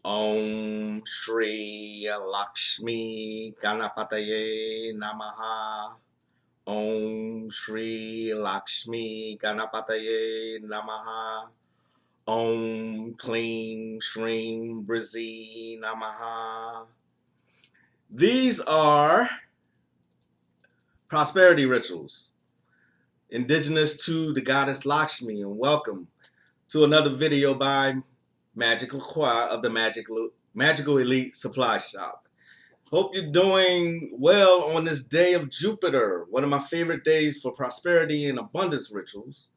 Om Shri Lakshmi Ganapataye Namaha. Om Shri Lakshmi Ganapataye Namaha. Om Kleem Shreem Brizi Namaha. These are prosperity rituals indigenous to the goddess Lakshmi, and welcome to another video by Magickal Croix of the Magickal Elite Supply Shop. Hope you're doing well on this day of Jupiter, one of my favorite days for prosperity and abundance rituals.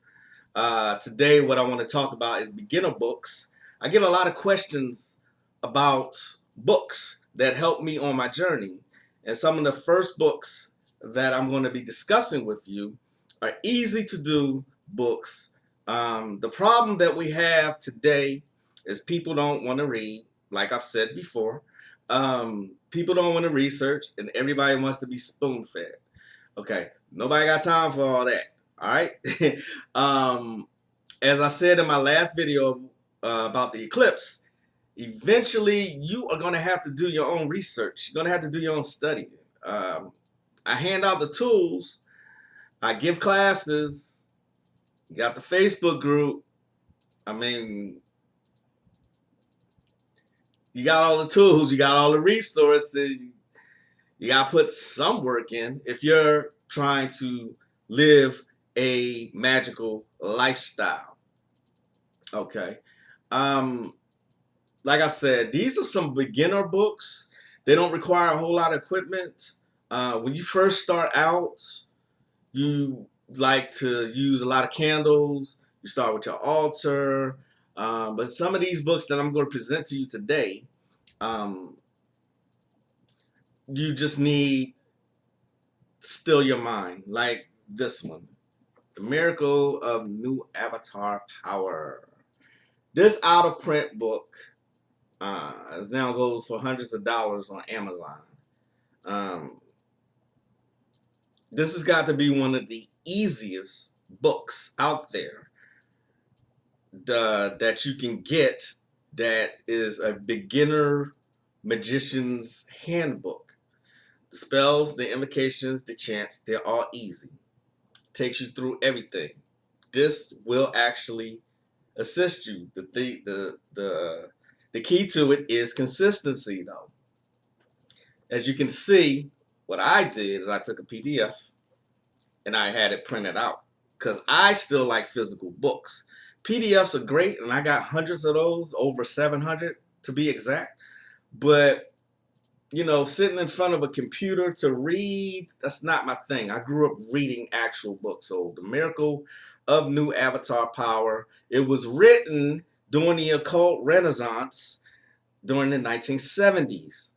Today, what I want to talk about is beginner books. I get a lot of questions about books that help me on my journey. And some of the first books that I'm going to be discussing with you are easy to do books. The problem that we have today is people don't want to read, like I've said before. People don't want to research, and everybody wants to be spoon-fed. Okay, nobody got time for all that. All right. As I said in my last video about the eclipse, eventually you are going to have to do your own research. You're going to have to do your own study. I hand out the tools. I give classes. You got the Facebook group. I mean, you got all the tools. You got all the resources. You got to put some work in if you're trying to live a magical lifestyle. Okay. Like I said, these are some beginner books. They don't require a whole lot of equipment. When you first start out, you like to use a lot of candles. You start with your altar. But some of these books that I'm going to present to you today, you just need to still your mind, like this one. The Miracle of New Avatar Power. This out-of-print book now goes for hundreds of dollars on Amazon. This has got to be one of the easiest books out there that you can get that is a beginner magician's handbook. The spells, the invocations, the chants, they're all easy. It takes you through everything. This will actually assist you. The key to it is consistency, though. As you can see, what I did is I took a PDF and I had it printed out because I still like physical books. PDFs are great, and I got hundreds of those, over 700 to be exact. But, you know, sitting in front of a computer to read, that's not my thing. I grew up reading actual books. So The Miracle of New Avatar Power, it was written during the occult renaissance during the 1970s.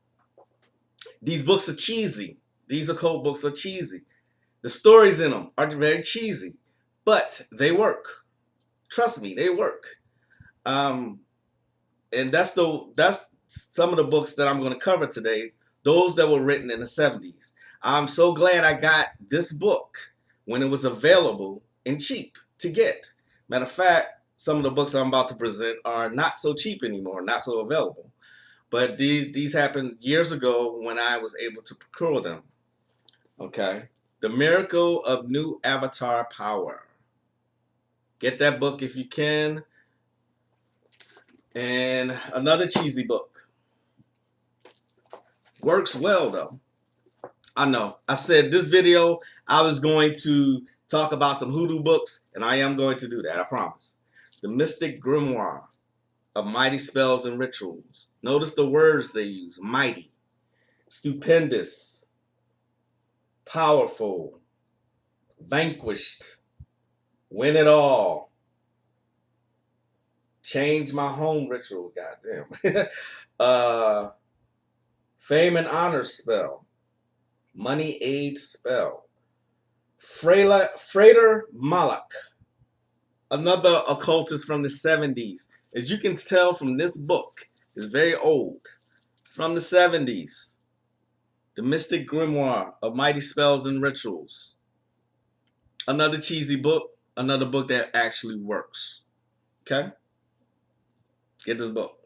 These books are cheesy. These occult books are cheesy. The stories in them are very cheesy, but they work. Trust me, they work. And that's some of the books that I'm going to cover today, those that were written in the 70s. I'm so glad I got this book when it was available and cheap to get. Matter of fact, some of the books I'm about to present are not so cheap anymore, not so available. But these happened years ago when I was able to procure them. Okay. The Miracle of New Avatar Power. Get that book if you can. And another cheesy book. Works well, though. I know. I said this video, I was going to talk about some hoodoo books, and I am going to do that, I promise. The Mystic Grimoire of Mighty Spells and Rituals. Notice the words they use. Mighty. Stupendous. Powerful. Vanquished. Win it all. Change my home ritual. Goddamn. Fame and honor spell. Money aid spell. Frater Malak. Another occultist from the 70s. As you can tell from this book, it's very old. From the 70s. The Mystic Grimoire of Mighty Spells and Rituals. Another cheesy book. Another book that actually works. Okay? Get this book.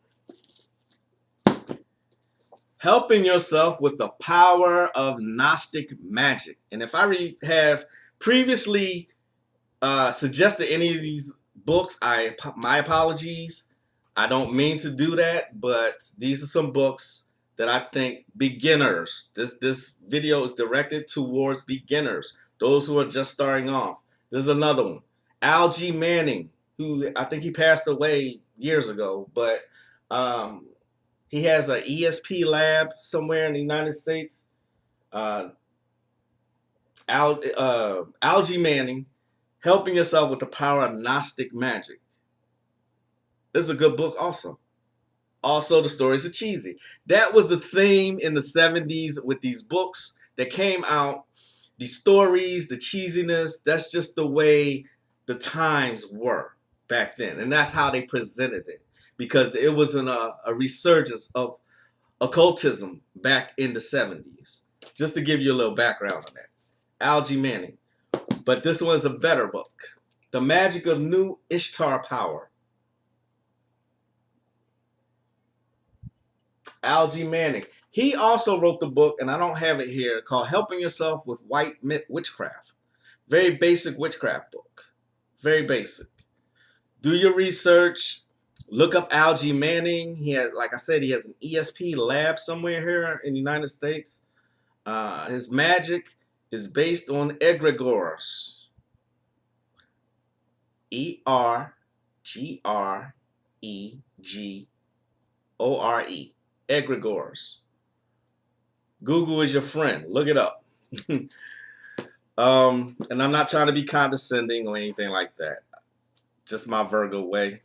Helping yourself with the power of Gnostic magic. And if I have previously suggested any of these books, my apologies. I don't mean to do that, but these are some books that I think beginners. This video is directed towards beginners, those who are just starting off. There's another one, Algie Manning, who I think he passed away years ago, but he has an ESP lab somewhere in the United States. Uh, Algie Manning, Helping Yourself with the Power of Gnostic Magic. This is a good book also. Also, the stories are cheesy. That was the theme in the 70s with these books that came out. The stories, the cheesiness, that's just the way the times were back then. And that's how they presented it. Because it was a resurgence of occultism back in the 70s. Just to give you a little background on that. Algie Manning. But this one's a better book. The Magic of New Ishtar Power. Algie Manning. He also wrote the book, and I don't have it here, called Helping Yourself with White Witchcraft. Very basic witchcraft book. Very basic. Do your research. Look up Algie Manning. He had, like I said, he has an ESP lab somewhere here in the United States. His magic is based on egregores. ERGREGORE. Egregores. Google is your friend. Look it up. And I'm not trying to be condescending or anything like that. Just my Virgo way.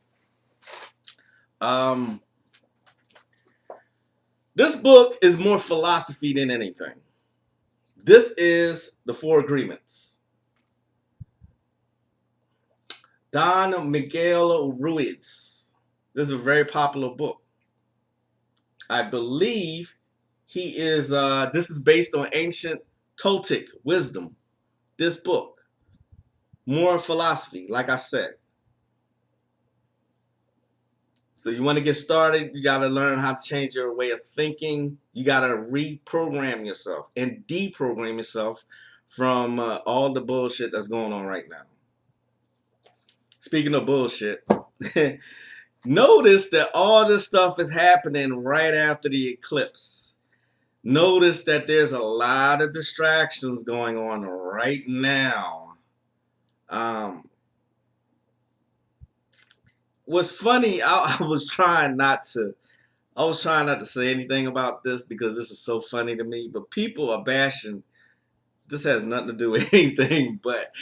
This book is more philosophy than anything. This is The Four Agreements. Don Miguel Ruiz. This is a very popular book. I believe he is, this is based on ancient Toltec wisdom. This book. More philosophy, like I said. So you want to get started, you got to learn how to change your way of thinking. You got to reprogram yourself and deprogram yourself from all the bullshit that's going on right now. Speaking of bullshit, notice that all this stuff is happening right after the eclipse. Notice that there's a lot of distractions going on right now. What's funny, I was trying not to say anything about this because this is so funny to me, but people are bashing, this has nothing to do with anything, but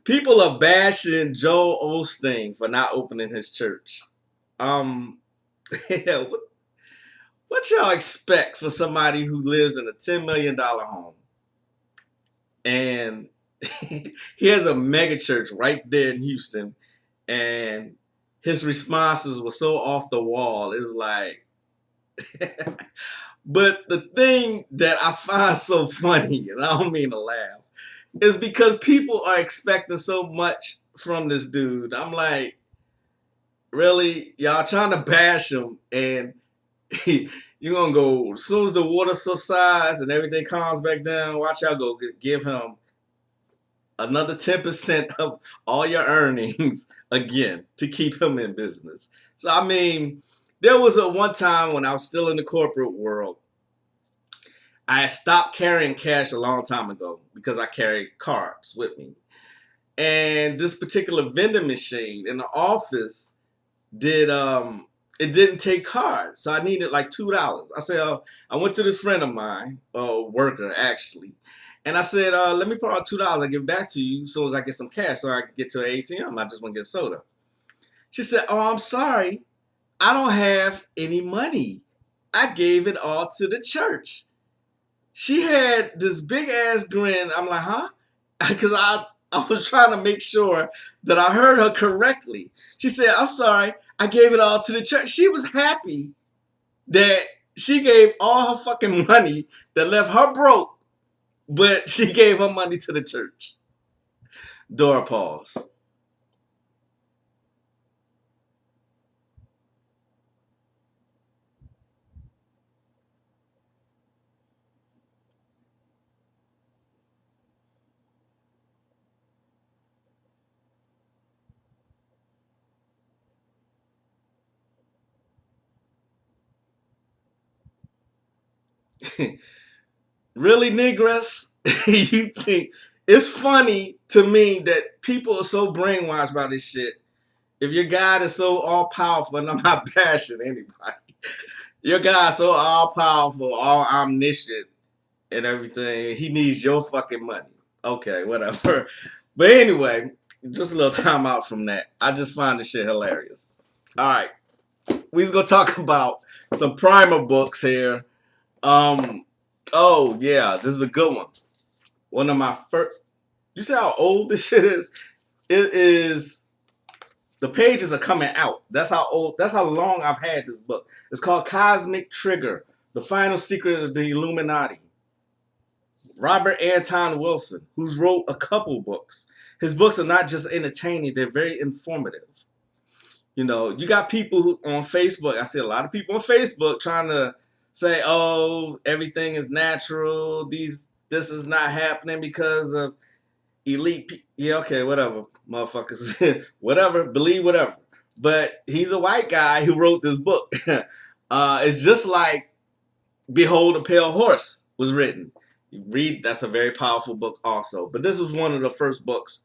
people are bashing Joel Osteen for not opening his church. What y'all expect for somebody who lives in a $10 million home and he has a mega church right there in Houston, and his responses were so off the wall. It was like, but the thing that I find so funny, and I don't mean to laugh, is because people are expecting so much from this dude. I'm like, really? Y'all trying to bash him, and you're going to go, as soon as the water subsides and everything calms back down, watch y'all go give him another 10% of all your earnings again to keep him in business. So, I mean, there was one time when I was still in the corporate world, I stopped carrying cash a long time ago because I carry cards with me. And this particular vending machine in the office it didn't take cards. So I needed like $2. I said, I went to this friend of mine, worker actually. And I said, let me borrow $2. I'll give it back to you as soon as I get some cash so I can get to an ATM. I just want to get soda. She said, oh, I'm sorry. I don't have any money. I gave it all to the church. She had this big ass grin. I'm like, huh? Because I was trying to make sure that I heard her correctly. She said, I'm sorry. I gave it all to the church. She was happy that she gave all her fucking money that left her broke, but she gave her money to the church. Dora pause. Really, Negress? You think it's funny to me that people are so brainwashed by this shit. If your God is so all powerful, and I'm not bashing anybody, your God is so all powerful, all omniscient, and everything, he needs your fucking money. Okay, whatever. But anyway, just a little time out from that. I just find this shit hilarious. All right, we just gonna talk about some primer books here. Oh yeah, this is a good one. One of my first. You see how old this shit is? It is. The pages are coming out. That's how old. That's how long I've had this book. It's called Cosmic Trigger: The Final Secret of the Illuminati. Robert Anton Wilson, who's wrote a couple books. His books are not just entertaining; they're very informative. You know, you got people who, on Facebook. I see a lot of people on Facebook trying to say, "Oh, everything is natural. This is not happening because of elite." Yeah, okay, whatever, motherfuckers. Whatever, believe whatever. But he's a white guy who wrote this book. It's just like "Behold a Pale Horse" was written. You read, that's a very powerful book also. But this was one of the first books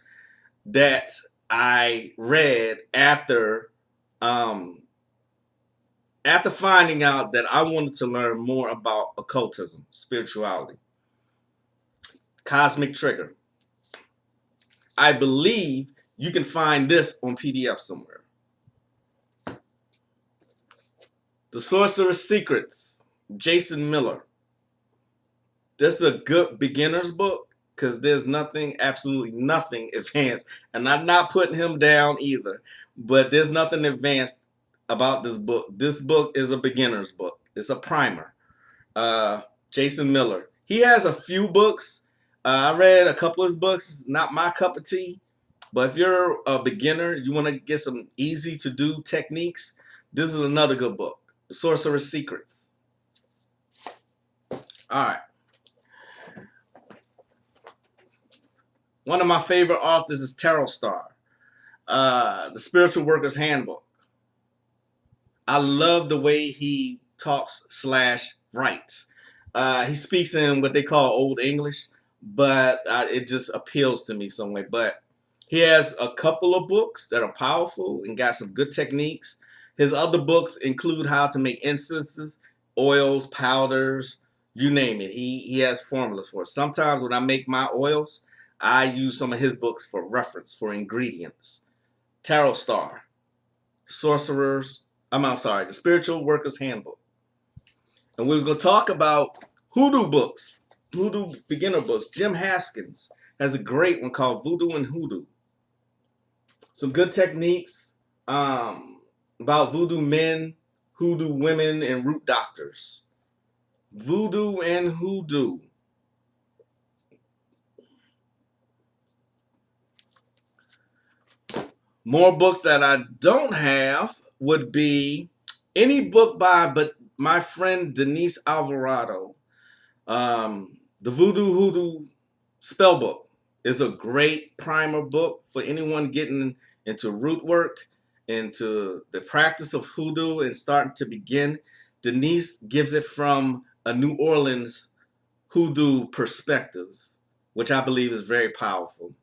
that I read um, after finding out that I wanted to learn more about occultism, spirituality. Cosmic Trigger. I believe you can find this on PDF somewhere. The Sorcerer's Secrets, Jason Miller. This is a good beginner's book because there's nothing, absolutely nothing advanced. And I'm not putting him down either, but there's nothing advanced about this book. This book is a beginner's book. It's a primer. Jason Miller. He has a few books. I read a couple of his books. It's not my cup of tea. But if you're a beginner, you want to get some easy to do techniques, this is another good book. The Sorcerer's Secrets. All right. One of my favorite authors is Tarot Star, The Spiritual Worker's Handbook. I love the way he talks / writes. He speaks in what they call Old English, but it just appeals to me some way. But he has a couple of books that are powerful and got some good techniques. His other books include how to make incenses, oils, powders, you name it. He has formulas for it. Sometimes when I make my oils, I use some of his books for reference, for ingredients. Tarot Star, Sorcerers, I'm sorry, The Spiritual Worker's Handbook. And we was going to talk about Hoodoo books, Hoodoo beginner books. Jim Haskins has a great one called Voodoo and Hoodoo. Some good techniques about voodoo men, hoodoo women, and root doctors. Voodoo and Hoodoo. More books that I don't have would be any book by but my friend Denise Alvarado. The Voodoo Hoodoo Spellbook is a great primer book for anyone getting into root work, into the practice of hoodoo and starting to begin. Denise gives it from a New Orleans hoodoo perspective, which I believe is very powerful.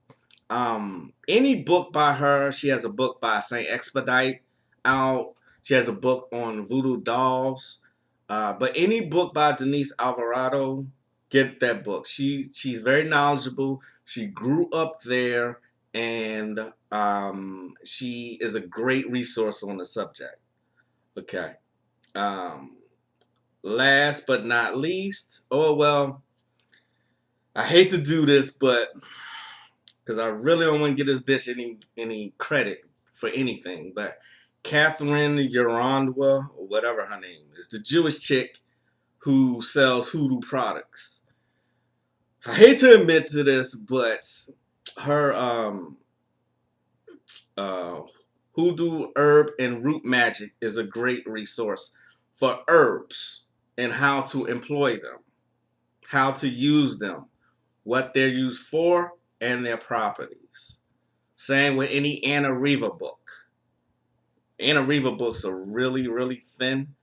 Any book by her, she has a book by Saint Expedite out. She has a book on voodoo dolls. But any book by Denise Alvarado, get that book. She's very knowledgeable. She grew up there, and she is a great resource on the subject. Okay. Um, Last but not least, oh well, I hate to do this, but because I really don't want to give this bitch any credit for anything, but Catherine Yarandwa, or whatever her name is, the Jewish chick who sells hoodoo products. I hate to admit to this, but her uh, hoodoo herb and root magic is a great resource for herbs and how to employ them, how to use them, what they're used for, and their properties. Same with any Anna Riva book. Anna Riva books are really, really thin,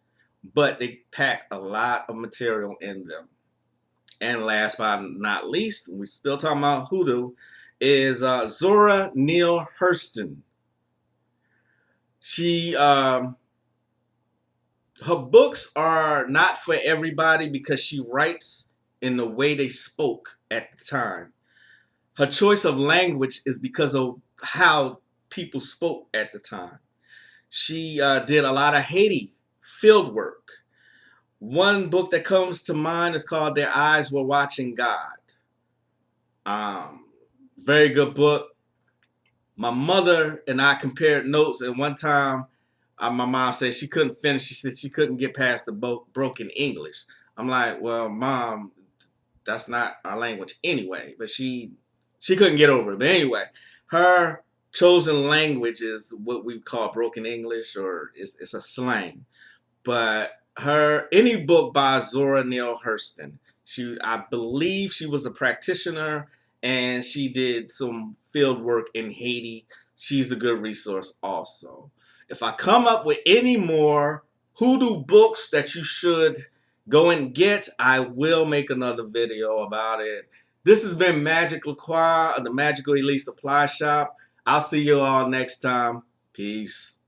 but they pack a lot of material in them. And last but not least, we're still talking about Hoodoo, is Zora Neale Hurston. She her books are not for everybody because she writes in the way they spoke at the time. Her choice of language is because of how people spoke at the time. She did a lot of Haiti field work. One book that comes to mind is called Their Eyes Were Watching God. Um, Very good book. My mother and I compared notes, and one time my mom said she couldn't finish. She said she couldn't get past the broken English. I'm like, well, Mom, that's not our language anyway. But she couldn't get over it. But anyway, her chosen language is what we call broken English, or it's a slang. But any book by Zora Neale Hurston, I believe she was a practitioner and she did some field work in Haiti. She's a good resource also. If I come up with any more Hoodoo books that you should go and get, I will make another video about it. This has been Magickal Croix of the Magickal Elite Supply Shop. I'll see you all next time. Peace.